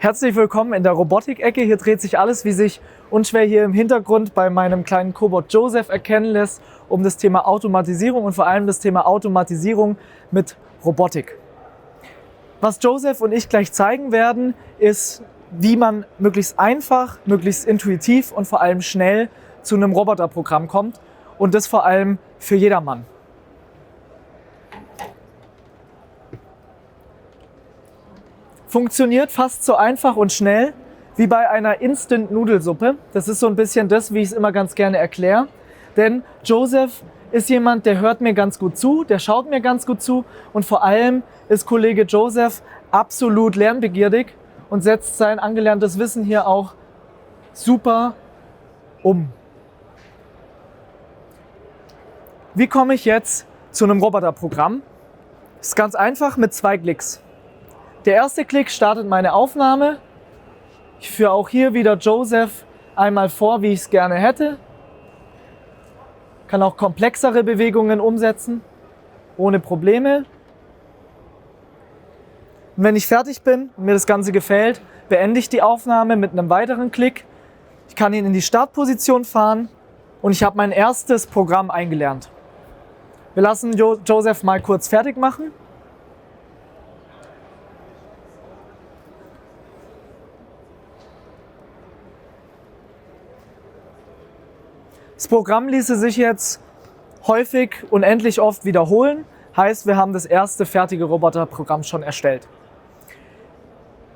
Herzlich willkommen in der Robotik-Ecke. Hier dreht sich alles, wie sich unschwer hier im Hintergrund bei meinem kleinen Cobot Joseph erkennen lässt, um das Thema Automatisierung und vor allem das Thema Automatisierung mit Robotik. Was Joseph und ich gleich zeigen werden, ist, wie man möglichst einfach, möglichst intuitiv und vor allem schnell zu einem Roboterprogramm kommt und das vor allem für jedermann. Funktioniert fast so einfach und schnell wie bei einer Instant-Nudelsuppe. Das ist so ein bisschen das, wie ich es immer ganz gerne erkläre. Denn Joseph ist jemand, der hört mir ganz gut zu, der schaut mir ganz gut zu und vor allem ist Kollege Joseph absolut lernbegierig und setzt sein angelerntes Wissen hier auch super um. Wie komme ich jetzt zu einem Roboterprogramm? Das ist ganz einfach mit 2 Klicks. Der erste Klick startet meine Aufnahme. Ich führe auch hier wieder Joseph einmal vor, wie ich es gerne hätte. Kann auch komplexere Bewegungen umsetzen, ohne Probleme. Und wenn ich fertig bin und mir das Ganze gefällt, beende ich die Aufnahme mit einem weiteren Klick. Ich kann ihn in die Startposition fahren und ich habe mein erstes Programm eingelernt. Wir lassen Joseph mal kurz fertig machen. Das Programm ließe sich jetzt häufig unendlich oft wiederholen. Heißt, wir haben das erste fertige Roboterprogramm schon erstellt.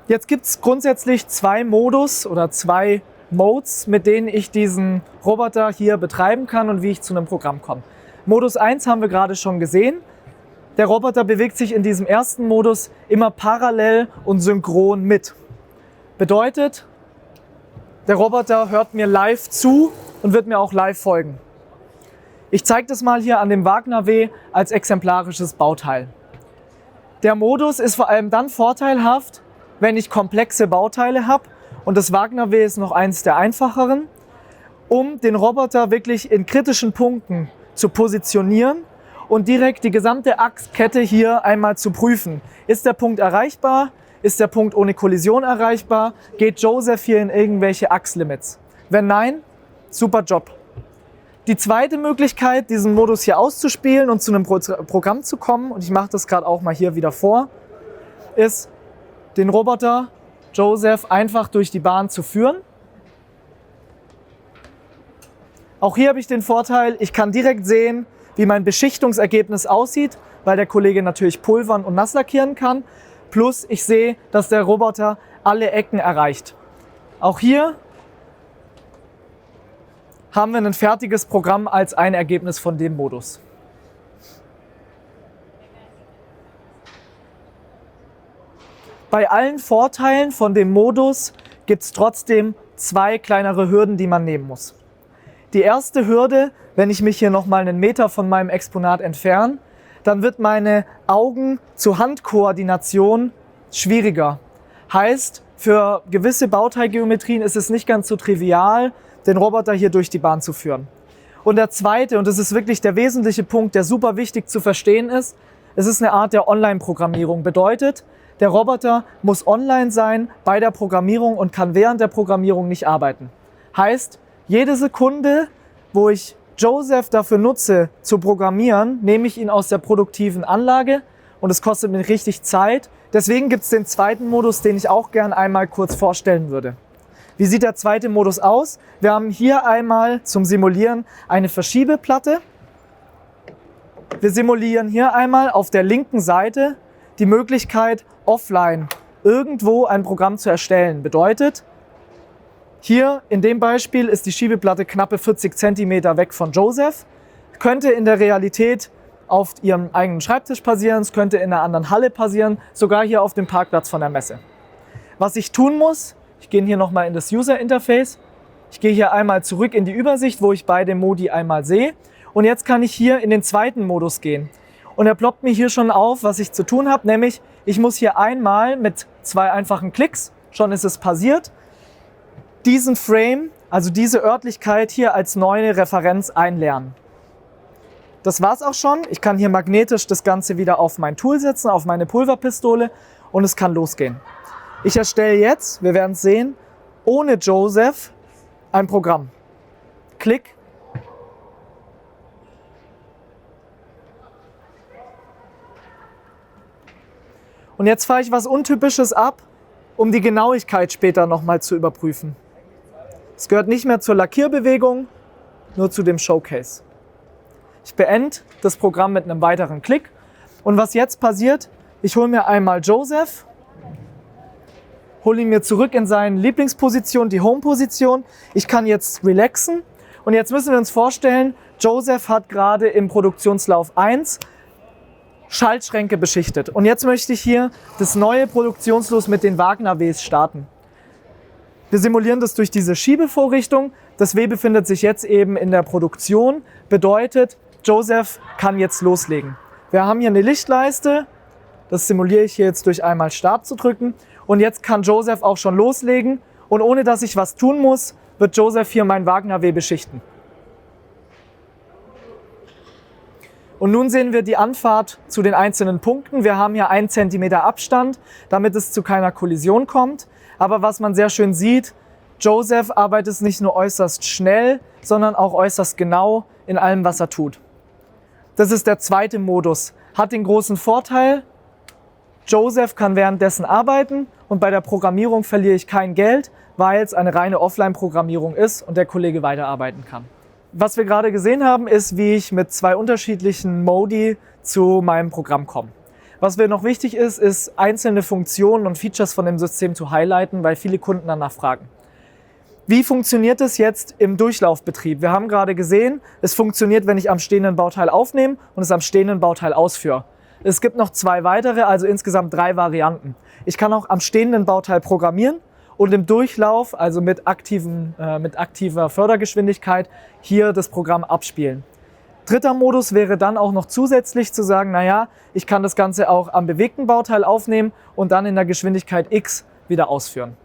Jetzt gibt es grundsätzlich 2 Modus oder 2 Modes, mit denen ich diesen Roboter hier betreiben kann und wie ich zu einem Programm komme. Modus 1 haben wir gerade schon gesehen. Der Roboter bewegt sich in diesem ersten Modus immer parallel und synchron mit. Bedeutet, der Roboter hört mir live zu und wird mir auch live folgen. Ich zeige das mal hier an dem Wagner W als exemplarisches Bauteil. Der Modus ist vor allem dann vorteilhaft, wenn ich komplexe Bauteile habe, und das Wagner W ist noch eins der einfacheren, um den Roboter wirklich in kritischen Punkten zu positionieren und direkt die gesamte Achskette hier einmal zu prüfen. Ist der Punkt erreichbar? Ist der Punkt ohne Kollision erreichbar? Geht Joseph hier in irgendwelche Achslimits? Wenn nein, super Job. Die zweite Möglichkeit, diesen Modus hier auszuspielen und zu einem Programm zu kommen, und ich mache das gerade auch mal hier wieder vor, ist, den Roboter Joseph einfach durch die Bahn zu führen. Auch hier habe ich den Vorteil, ich kann direkt sehen, wie mein Beschichtungsergebnis aussieht, weil der Kollege natürlich pulvern und nass lackieren kann. Plus ich sehe, dass der Roboter alle Ecken erreicht. Auch hier haben wir ein fertiges Programm als ein Ergebnis von dem Modus. Bei allen Vorteilen von dem Modus gibt es trotzdem 2 kleinere Hürden, die man nehmen muss. Die erste Hürde, wenn ich mich hier nochmal einen Meter von meinem Exponat entferne, dann wird meine Augen-zu-Hand-Koordination schwieriger. Heißt, für gewisse Bauteilgeometrien ist es nicht ganz so trivial, den Roboter hier durch die Bahn zu führen. Und der zweite, und das ist wirklich der wesentliche Punkt, der super wichtig zu verstehen ist, es ist eine Art der Online-Programmierung. Bedeutet, der Roboter muss online sein bei der Programmierung und kann während der Programmierung nicht arbeiten. Heißt, jede Sekunde, wo ich Joseph dafür nutze, zu programmieren, nehme ich ihn aus der produktiven Anlage und es kostet mir richtig Zeit. Deswegen gibt es den zweiten Modus, den ich auch gern einmal kurz vorstellen würde. Wie sieht der zweite Modus aus? Wir haben hier einmal zum Simulieren eine Verschiebeplatte. Wir simulieren hier einmal auf der linken Seite die Möglichkeit, offline irgendwo ein Programm zu erstellen. Bedeutet, hier in dem Beispiel ist die Schiebeplatte knappe 40 cm weg von Joseph. Könnte in der Realität auf Ihrem eigenen Schreibtisch passieren, es könnte in einer anderen Halle passieren, sogar hier auf dem Parkplatz von der Messe. Was ich tun muss, ich gehe hier nochmal in das User Interface, ich gehe hier einmal zurück in die Übersicht, wo ich beide Modi einmal sehe, und jetzt kann ich hier in den zweiten Modus gehen. Und er ploppt mir hier schon auf, was ich zu tun habe, nämlich ich muss hier einmal mit 2 einfachen Klicks, schon ist es passiert, diesen Frame, also diese Örtlichkeit hier als neue Referenz einlernen. Das war's auch schon. Ich kann hier magnetisch das Ganze wieder auf mein Tool setzen, auf meine Pulverpistole, und es kann losgehen. Ich erstelle jetzt, wir werden es sehen, ohne Joseph ein Programm. Klick. Und jetzt fahre ich was Untypisches ab, um die Genauigkeit später nochmal zu überprüfen. Es gehört nicht mehr zur Lackierbewegung, nur zu dem Showcase. Ich beende das Programm mit einem weiteren Klick. Und was jetzt passiert, ich hole mir einmal Joseph, hole ihn mir zurück in seine Lieblingsposition, die Home-Position. Ich kann jetzt relaxen. Und jetzt müssen wir uns vorstellen, Joseph hat gerade im Produktionslauf 1 Schaltschränke beschichtet. Und jetzt möchte ich hier das neue Produktionslos mit den Wagner-Ws starten. Wir simulieren das durch diese Schiebevorrichtung. Das W befindet sich jetzt eben in der Produktion. Bedeutet, Joseph kann jetzt loslegen. Wir haben hier eine Lichtleiste. Das simuliere ich hier jetzt durch einmal Start zu drücken. Und jetzt kann Joseph auch schon loslegen. Und ohne dass ich was tun muss, wird Joseph hier mein Wagner-W beschichten. Und nun sehen wir die Anfahrt zu den einzelnen Punkten. Wir haben hier 1 cm Abstand, damit es zu keiner Kollision kommt. Aber was man sehr schön sieht, Joseph arbeitet nicht nur äußerst schnell, sondern auch äußerst genau in allem, was er tut. Das ist der zweite Modus. Hat den großen Vorteil, Joseph kann währenddessen arbeiten und bei der Programmierung verliere ich kein Geld, weil es eine reine Offline-Programmierung ist und der Kollege weiterarbeiten kann. Was wir gerade gesehen haben, ist, wie ich mit 2 unterschiedlichen Modi zu meinem Programm komme. Was mir noch wichtig ist, ist einzelne Funktionen und Features von dem System zu highlighten, weil viele Kunden danach fragen. Wie funktioniert es jetzt im Durchlaufbetrieb? Wir haben gerade gesehen, es funktioniert, wenn ich am stehenden Bauteil aufnehme und es am stehenden Bauteil ausführe. Es gibt noch 2 weitere, also insgesamt 3 Varianten. Ich kann auch am stehenden Bauteil programmieren und im Durchlauf, also mit aktiver Fördergeschwindigkeit, hier das Programm abspielen. Dritter Modus wäre dann auch noch zusätzlich zu sagen, naja, ich kann das Ganze auch am bewegten Bauteil aufnehmen und dann in der Geschwindigkeit X wieder ausführen.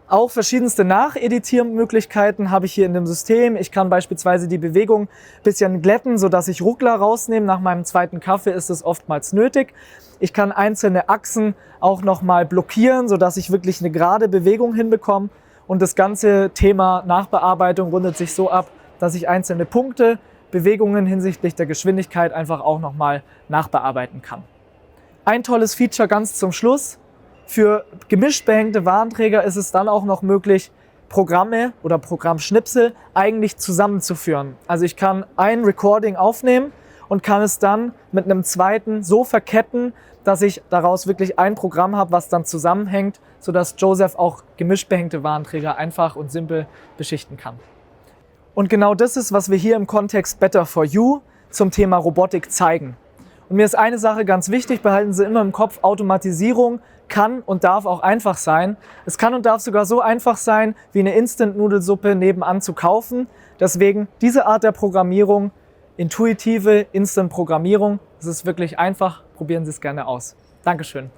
Auch verschiedenste Nacheditiermöglichkeiten habe ich hier in dem System. Ich kann beispielsweise die Bewegung ein bisschen glätten, sodass ich Ruckler rausnehme. Nach meinem zweiten Kaffee ist es oftmals nötig. Ich kann einzelne Achsen auch nochmal blockieren, sodass ich wirklich eine gerade Bewegung hinbekomme. Und das ganze Thema Nachbearbeitung rundet sich so ab, dass ich einzelne Punkte, Bewegungen hinsichtlich der Geschwindigkeit einfach auch nochmal nachbearbeiten kann. Ein tolles Feature ganz zum Schluss. Für gemischt behängte Warenträger ist es dann auch noch möglich, Programme oder Programmschnipsel eigentlich zusammenzuführen. Also ich kann ein Recording aufnehmen und kann es dann mit einem zweiten so verketten, dass ich daraus wirklich ein Programm habe, was dann zusammenhängt, sodass Joseph auch gemischt behängte Warenträger einfach und simpel beschichten kann. Und genau das ist, was wir hier im Kontext Better for You zum Thema Robotik zeigen. Und mir ist eine Sache ganz wichtig, behalten Sie immer im Kopf, Automatisierung kann und darf auch einfach sein. Es kann und darf sogar so einfach sein, wie eine Instant-Nudelsuppe nebenan zu kaufen. Deswegen diese Art der Programmierung, intuitive Instant-Programmierung, das ist wirklich einfach. Probieren Sie es gerne aus. Dankeschön.